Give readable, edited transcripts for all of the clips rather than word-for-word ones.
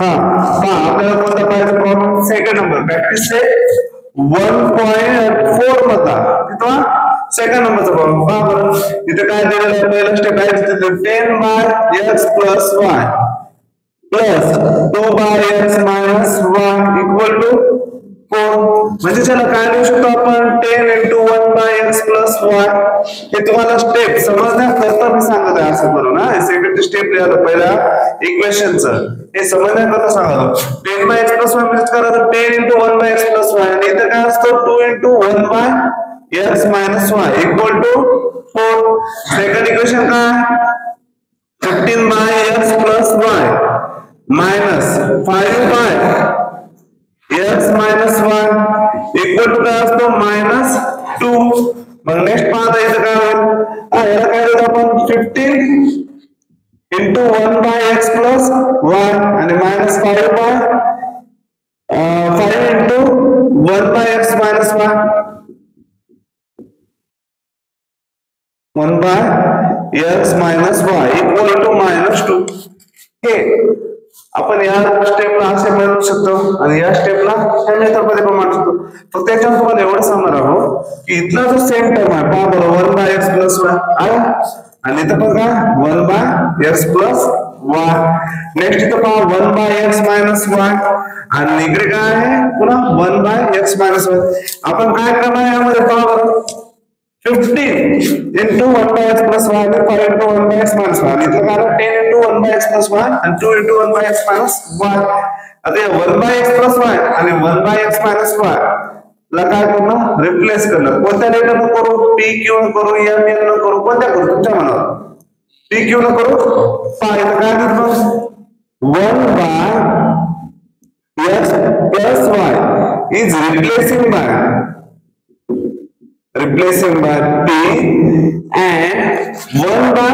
आपल्याला कोणता पाहिजे प्रॉब्लेम सेकंड नंबर प्रॅक्टिस से 1.4 मधला किंवा सेकंड नंबरचा प्रॉब्लेम पहा बरं इथे काय दिलेलं आहे पहिला स्टेप आहे तिथे 10 by x plus y plus 2 by x minus 1 equal to 4 म्हणजे चला काय लिहू शकतो आपण 10 into 1 by x plus y हे तुम्हाला स्टेप समजण्याकरता मी सांगत आहे असं करू ना सेकंड स्टेप लिहिलं पहिला इक्वेशनचं हे समजण्याकरता सांगतो 10 by x plus y म्हणजे करायचं 10 into 1 by x plus y आणि इथे काय असतं 2 into 1 by x minus y equal to 4 second equation काय 15 by x plus y minus 5 by x minus 1 equal to काय असतो minus 2 मग नेक्स्ट पाहता इथं काय होईल याला काय देतो आपण 15 into 1 by x plus y आणि minus 5 by 5 into 1 by x minus 1 by x minus y equal to minus 2 हे आपण या स्टेपला असे मिळवू शकतो आणि या स्टेपला ह्या मेथडमध्ये पण मांडू शकतो फक्त त्याच्यावर तुम्हाला एवढं सांगणार आहोत की इथला जो सेम टर्म आहे पहा बरं 1 by x plus y आहे आणि इथं पण काय 1 by x plus y next इथं पहा 1 by x minus y आणि इकडे काय आहे पुन्हा 1 by x minus y आपण काय करणार यामध्ये पहा बरं 15 into 1 by x plus y and 5 into 1 by x minus y आणि इथं काय 10 into 1 by x plus y and 2 into 1 by x minus y आता 1 by x plus y आणि 1 by x minus y ला काय करणं रिप्लेस करणं कोणत्या लेटर न करू p q न करू m n न करू कोणत्या करू तुमच्या मनावर p q न करू पहा इथं काय करतो 1 by x plus y is replacing by p and 1 by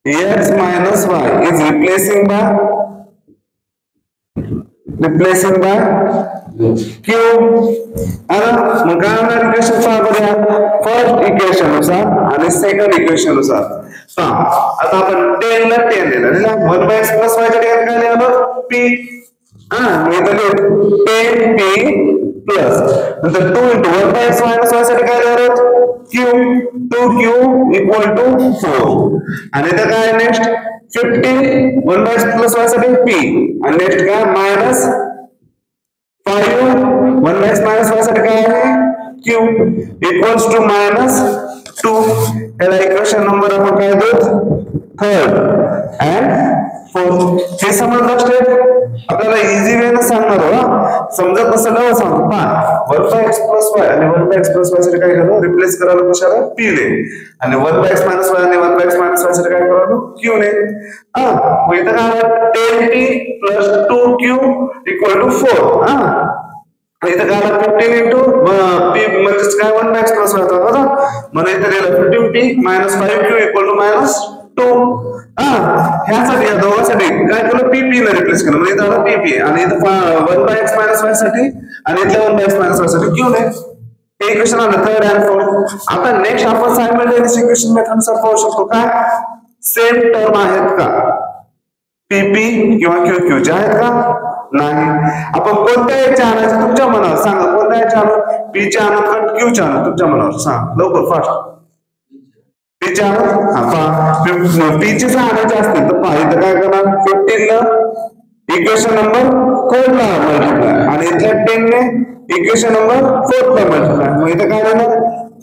x minus y is replacing by q मग काय होणार इक्वेशन पहा बरं फर्स्ट इक्वेशन नुसार आणि सेकंड इक्वेशन नुसार आता आपण 10 ला 10 दिलं ना 1 by x plus y च्या ठिकाणी काय लिहिलं p इथं 10p प्लस नंतर 2 into 1 by x minus y साठी काय लिहिलं q 2q equal to 4 आणि इथं काय next 15 1 by x plus y साठी p आणि नेक्स्ट काय minus 5 1 by x minus y साठी काय आहे q equals to minus 2 याला इक्वेशन नंबर आपण काय देऊ थर्ड अँड फोर्थ हे समजलं स्टेप आपल्याला इझी वे ने सांगणार हो समजत नसेल ना सांगतो पहा 1 by x plus y आणि 1 by x plus y साठी काय करू रिप्लेस करायला कशाला p ने आणि 1 by x minus y आणि 1 by x minus y साठी काय करू q ने मग इथं काय 10p plus 2q equal to 4 इथं काय 15 into p म्हणजे काय 1 by x plus y होता बरोबर म्हणजे इथं दिलं 15p minus 5q equal to minus 2 ह्यासाठी या दोघांसाठी काय केलं pp ने रिप्लेस केलं म्हणजे इथं pp आणि इथं 1 by x minus y साठी आणि इथं 1 by x minus y साठी q ने हे इक्वेशन आलं थर्ड अँड फोर्थ आता नेक्स्ट आपण सायमल्टेनियस इक्वेशन मेथड नुसार पाहू शकतो काय सेम टर्म आहेत का pp किंवा qq चे आहेत का नाही आपण कोणत्या याच्या आणायचं तुमच्या मनावर सांगा कोणत्या याच्या आणू p चे आणू का q चे आणू तुमच्या मनावर सांग लवकर फास्ट p चे आणू p चे आणायचे असतील तर पहा इथं काय करणार 15 ला इक्वेशन नंबर 4 ला मल्टिप्लाय आणि इथल्या 10 ने इक्वेशन नंबर 4 ला मल्टिप्लाय मग इथं काय होणार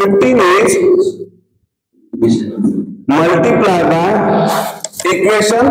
15 is multiply by equation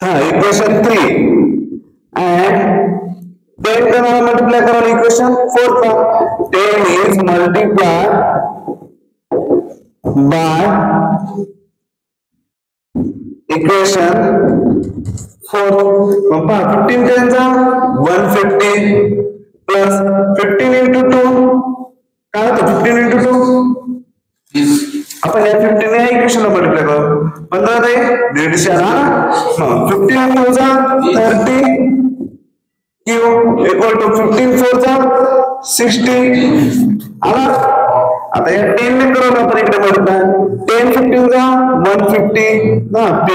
equation 3 and 10 का मल्टीप्लाई करा इक्वेशन 4 का 10 is multiplied by इक्वेशन 4 पहा 15 चा 150 प्लस 15 into 2 काय होतं 15 into 2 आपण या 15 ने इक्वेशन मल्टीप्लाई करू 15 दे 150 ना 15 into 30 q equal to 15 4 60 आला आता या 10 ने करू आपण इकडे मल्टिप्लाय 10 15 जा 150 ना p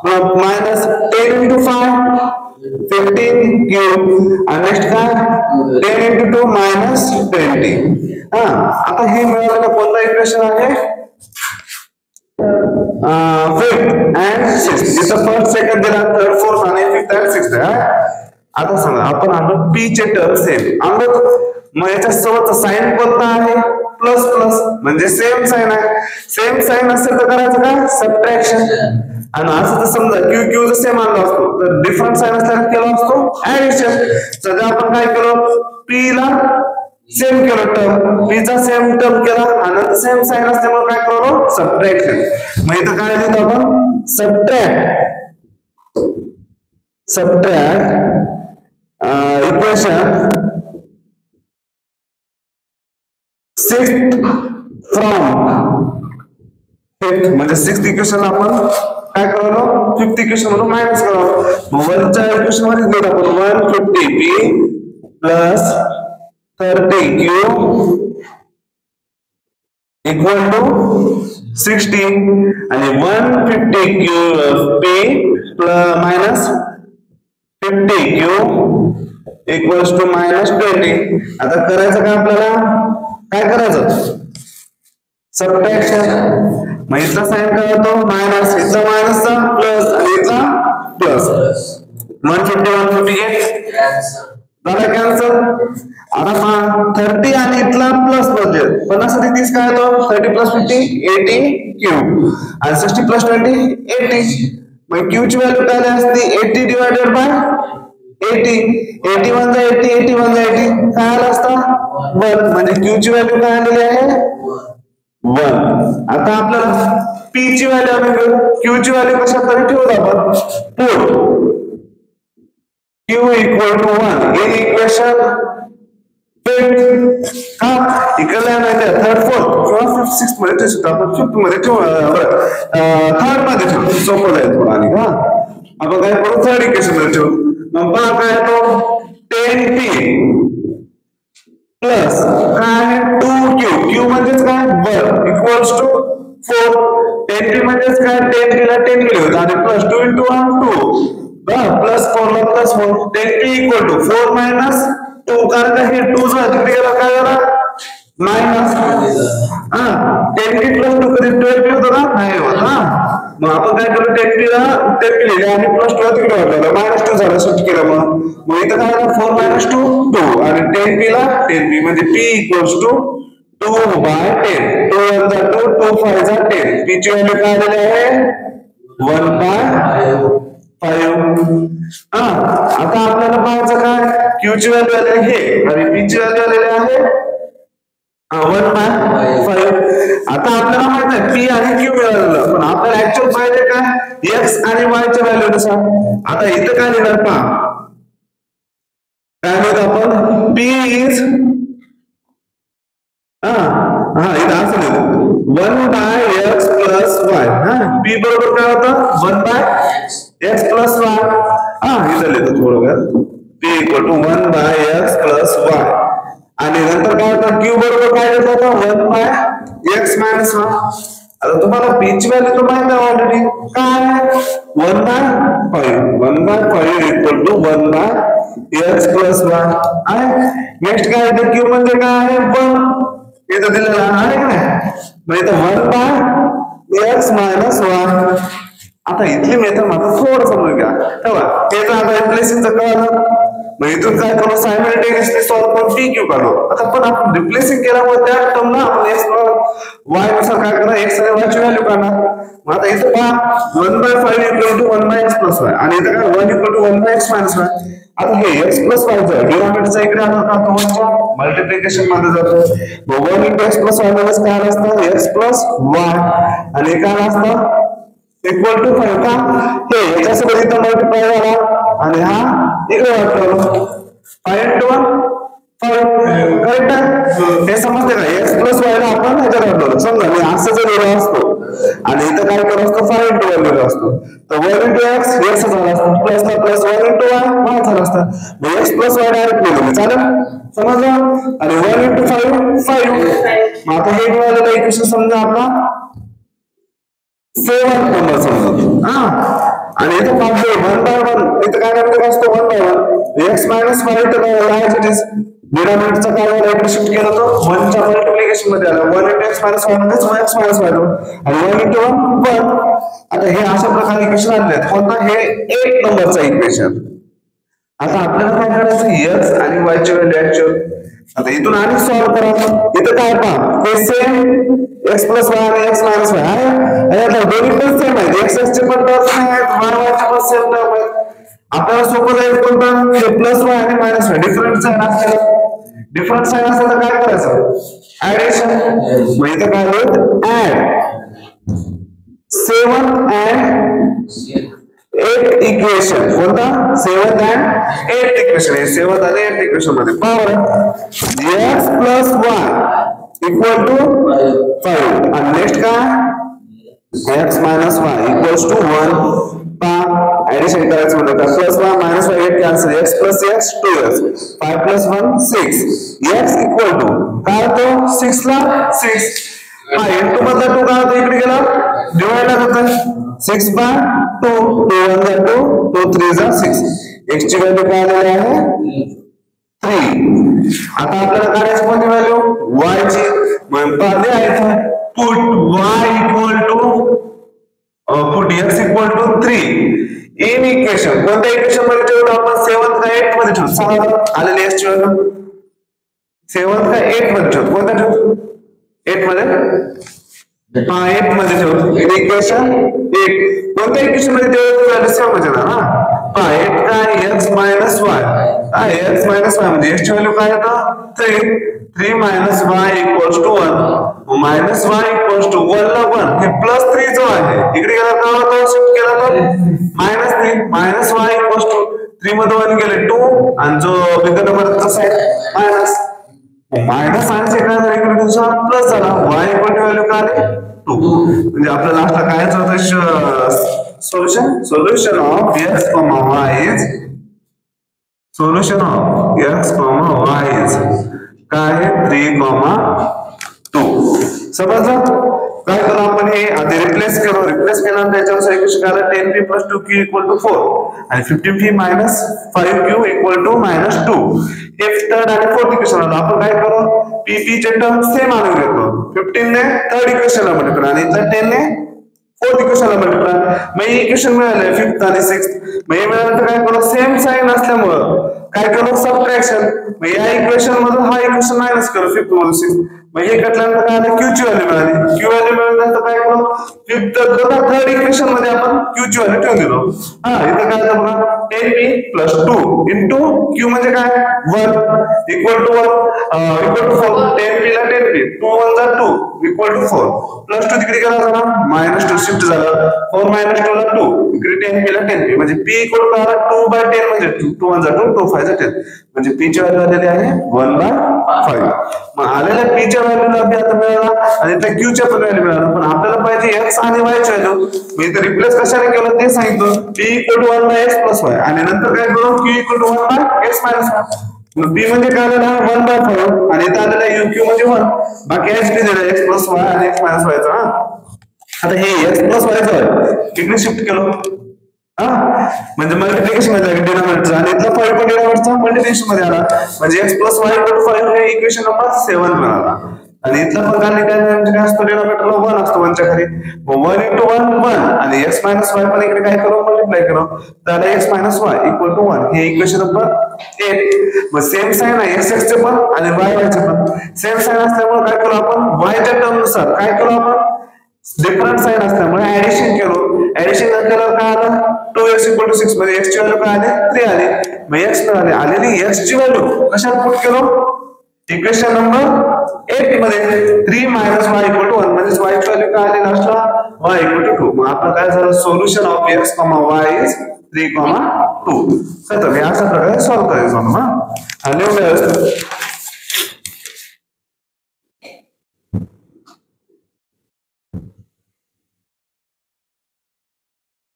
मायनस 10 into 5 15 क्यूब आणि नेक्स्ट काय 10 into 2 minus 20 आता हे मिळालेलं कोणतं इक्वेशन आहे फिफ्थ अँड सिक्स्थ इथं फर्स्ट सेकंड दिला थर्ड फोर्थ आणि फिफ्थ अँड सिक्स्थ आता सांगा आपण आणलो p चे टर्म सेम आणलो मग याच्या सोबतचा साइन कोणता आहे प्लस प्लस म्हणजे सेम साइन आहे सेम साइन असेल तर करायचं काय सबट्रॅक्शन आणि असं तर समजा क्यू क्यू जर सेम आणला असतो तर डिफरंट साइन असल्याने केला असतो ऍडिशन सध्या आपण काय केलं p ला सेम केलं टर्म p चा सेम टर्म केला आणि सेम साइन असल्यामुळे काय करलो सबट्रॅक्शन मग इथं काय लिहितो आपण subtract equation 6th from 5th म्हणजे 6th इक्वेशन आपण काय करलो 5th इक्वेशन म्हणून मायनस करलो मग 1 च्या इक्वेशन मध्ये लिहिलं आपण 150p plus 30q equal to 60 आणि 150q p minus 50q equals to minus 20 आता करायचं काय आपल्याला काय करायचं सबट्रॅक्शन मग इथला साइन काय होतो मायनस इथला मायनसचा प्लस आणि इथला प्लस 150 गेट झाला कॅन्सल आता 30 आणि इथला प्लस म्हणजे 50 आणि 30 काय होतो 30 प्लस 50 80 क्यूब आणि 60 प्लस 20 80 मग क्यू ची व्हॅल्यू काय असते 80 डिवाइडेड बाय 80 81 जा 80 81 जा 80 काय आलं असतं 1 म्हणजे क्यू ची व्हॅल्यू काय आलेली आहे 1 आता आपल्याला p ची व्हॅल्यू आपण q ची व्हॅल्यू कशा तरी ठेवू आपण put q equal to 1 in equation 5th का इकडे माहिती आहे थर्ड फोर्थ किंवा फिफ्थ सिक्स्थ मध्ये ठेवू शकतो आपण फिफ्थ मध्ये ठेवू थर्ड मध्ये ठेवू सोपं जाईल थोडं आणि का आपण काय करू थर्ड इक्वेशन मध्ये ठेवू मग पहा काय तो 10p प्लस काय 2q q म्हणजेच काय 1 इक्वल्स टू 4 10p म्हणजेच काय 10p ला 10 केले होते आणि प्लस 2 into 1 2 प्लस 4 ला plus 4 10p equal to 4 minus 2 कारण का हे 2 जो तिकडे गेला काय झाला मायनस 10p प्लस 2 कधी 12p होतं का नाही होत मग आपण काय केलं 10p ला 10p लिहिले आणि प्लस 2 तिकडे वाढवलं मायनस 2 झालं शिफ्ट केलं मग इथं काय झालं 4 मायनस 2 2 आणि 10p ला 10p म्हणजे p इक्वल्स टू 2 बाय 10 2 1 जा 2 2 5 जा 10 p ची व्हॅल्यू काय आलेली आहे 1 बाय 5 आता आपल्याला पाहायचं काय q ची व्हॅल्यू आलेली आहे आणि p ची व्हॅल्यू आलेली आहे 1 बाय 5 आता आपल्याला माहित आहे p आणि q मिळालेलं पण आपल्याला ऍक्च्युअल पाहिजे काय x आणि y च्या व्हॅल्यू नुसार आता इथं काय लिहिणार पहा काय लिहितो आपण p इज इथं असं लिहितो 1 by x plus y p बरोबर काय होतं 1 बाय x प्लस y इथं लिहितो थोडं p equal to 1 by x plus y आणि नंतर काय होतं q बरोबर काय देत होतं 1 बाय x मायनस 1 आता तुम्हाला p ची व्हॅल्यू तर माहित आहे ऑलरेडी काय 1 by 5 equal to 1 by x plus y आहे नेक्स्ट काय आहे q म्हणजे काय आहे 1 इथं दिलेलं आहे का नाही मग इथं 1 बाय x मायनस 1 आता इथली मेथड मात्र थोडं समजून घ्या तेव्हा त्याचं आता रिप्लेसिंगचं कळलं मग इथून काय करू सायमल्टेनियसली सॉल्व्ह करून pq काढू आता पण आपण रिप्लेसिंग केल्यामुळे त्या टर्मला आपण x y नुसार काय करणार x आणि y ची व्हॅल्यू काढणार मग आता इथं पहा 1 by 5 equal to 1 by x plus y आणि इथं काय 1 equal to 1 by x minus y आता हे x प्लस y चं डिनॉमिनेटरचा इकडे आला का तो 1 च्या मल्टिप्लिकेशन मध्ये जातो मग 1 into x प्लस y म्हणजे काय असतं x प्लस y आणि काय असतं इक्वल टू 5 का हे याच्यासोबत इथं मल्टिप्लाय झाला आणि हा इकडे वाटतो 5 into 1 5 करेक्ट आहे हे समजते का x प्लस y ला आपण ह्याच्यात वाटलो समजा मी असं जर लिहिलं असतो आणि इथं काय केलं असतं 5 into 1 व्हॅल्यू असतो. तर 1 into x x झाला असता, प्लस ला प्लस 1 into y y झाला असता. मग x प्लस y डायरेक्ट लिहिलं चालेल, समजलं. आणि 1 into 5 5. मग आता हे मिळालेलं इक्वेशन समजा आपला 7 नंबर समजा. आणि इथं पाहतो 1 by 1 इथं काय करायचं असतं 1 by 1 x minus y तर काय डिनॉमिनेटरचा काय झाला इकडे शिफ्ट केला तो 1 च्या मल्टिप्लिकेशन मध्ये आला. 1 into x minus y म्हणजे x minus y आणि 1 into 1 1. आता हे अशा प्रकारे इक्वेशन आलेले आहेत. कोणता हे 8 नंबरचा इक्वेशन. आता आपल्याला काय करायचं x आणि y ची व्हॅल्यू ऍक्च्युअल. आता इथून आणि सॉल्व्ह करा. इथं काय पहा हे सेम x plus y आणि x minus y आहे. आता दोन्ही पण सेम आहेत. x चे पण टर्म्स आहेत, y चे पण सेम टर्म आहेत. आपल्याला सोपं जाईल कोणतं हे प्लस y आणि मायनस y डिफरंट साइन असतात. डिफरंट साइन असेल तर काय करायचं ऍडिशन. मग इथं काय होईल ऍड 7 and 8 इक्वेशन. कोणता 7 and 8 इक्वेशन आहे. 7 आणि 8 इक्वेशन मध्ये power x plus y equal to 5 आणि नेक्स्ट काय x minus y equals to 1. Addition करायचं म्हणलं तर plus 1 minus 1 8 cancel x plus x 2x 5 plus 1 6 x equal to काय तो 6 ला 6 हा इनटू मधला 2 काय होतं इकडे गेला डिवाइड होतं 6 बाय 2 2 1 जा 2 2 3 जा 6 x ची व्हॅल्यू काय आलेली आहे 3. आता आपल्याला काढायची कोणती व्हॅल्यू y ची. मग पाहिले आहे put y equal to put x equal to 3 in equation. कोणत्या इक्वेशन मध्ये ठेवतो आपण 7 का 8 मध्ये ठेवतो. सांगा आलेली x ची व्हॅल्यू 7 का 8 मध्ये ठेवतो. कोणत्या ठेवतो 8 मध्ये 8 मध्ये ठेवतो. इन इक्वेशन 8 कोणत्या इक्वेशन मध्ये ठेवतो व्हॅल्यू सेम म्हणजे ना 8 काय x minus y x minus y म्हणजे x ची व्हॅल्यू काय येतं 3 minus y equals to 1 minus y equals to 1 ला 1 हे प्लस 3 जो आहे इकडे गेला का तो शिफ्ट केला तर minus 3 minus y equals to 3 मध्ये 1 गेले 2 आणि जो बिग नंबरचा साइड मायनस मायनस आणि काय झालं इकडे तुमचा प्लस झाला y इक्वल टू व्हॅल्यू काय आले 2. म्हणजे आपल्याला लास्टला काय होतं solution of x, y is solution of x, y is काय आहे 3, 2. समजलं काय करू आपण हे आधी रिप्लेस केलं त्याच्यावर इक्वेशन आलं 10p + 2q = 4 आणि 15p - 5q = -2. हे थर्ड आणि फोर्थ इक्वेशन आलं. आपण काय करू p चे टर्म सेम आणून घेतो. 15 ने थर्ड इक्वेशनला मल्टिप्लाय आणि इथं 10 ने फोर्थ इक्वेशनला मल्टिप्लाय. मग हे इक्वेशन मिळाले फिफ्थ आणि सिक्स्थ. मग हे मिळाल्यानंतर काय करू सेम साइन असल्यामुळे काय करू सबट्रॅक्शन. मग या इक्वेशन मधून हा इक्वेशन मायनस करू फिफ्थ मधून सिक्स्थ. मग हे कटल्यानंतर काय आलं q ची व्हॅल्यू मिळाली. q व्हॅल्यू मिळाल्यानंतर काय करू फिफ्थ थर्ड इक्वेशन मध्ये आपण q ची व्हॅल्यू ठेवून दिलो. इथं काय झालं बघा 10p + 2 into q म्हणजे काय 1 equal to 4. 10p ला 10p 2 1 जा 2 equal to 4 + 2 तिकडे गेला झाला -2 शिफ्ट झालं 4 - 2 ला 2 इकडे 10p ला 10p म्हणजे p equal to 2/10 म्हणजे 2 1 जा 2 2 5 जा 10 म्हणजे p ची व्हॅल्यू आलेली आहे 1/5. मग आलेल्या p च्या व्हॅल्यूला आपण आता मिळाला आणि त्या q च्या पण व्हॅल्यू मिळाला. पण आपल्याला पाहिजे x आणि y ची व्हॅल्यू. मी इथे रिप्लेस कशाने केलं ते सांगितलं. p = 1/x + y आणि नंतर काय करू q = 1/x - y. मग p म्हणजे काय आलेला 1/5 आणि इथे आलेला uq म्हणजे 1. बाकी h p दिला x + y आणि x - y चा. आता हे x + y चा इकडे शिफ्ट केलं म्हणजे मल्टिप्लिकेशन मध्ये डिनॉमिनेटर आणि इथला 5 पण डिनॉमिनेटरचा मल्टिप्लिकेशन मध्ये आला म्हणजे x + y = 5 हे इक्वेशन नंबर 7 मिळाला. आणि इथला पण काय असतो डिनॉमिनेटरला 1 असतो 1 च्या खाली. 1 * 1 1 आणि x - y पण इकडे काय करू मल्टिप्लाय करू तर x - y = 1 हे इक्वेशन नंबर 8. मग सेम साइन आहे x चे पण आणि y चे पण सेम साइन असल्यामुळे काय करू आपण y च्या टर्म नुसार काय करू आपण डिफरंट साइन असल्यामुळे ऍडिशन केलो. ऍडिशन केल्यावर काय आलं 2x = 6 म्हणजे x ची व्हॅल्यू काय आली 3 आली. मग x मिळाली. आलेली x ची व्हॅल्यू कशात पुट केलो इक्वेशन नंबर 8 मध्ये 3 - y = 1 म्हणजे y ची व्हॅल्यू काय आली लास्टला y = 2. मग आपलं काय झालं solution of x, y is 3, 2. तर तुम्ही अशा प्रकारे सॉल्व्ह करायचं ना.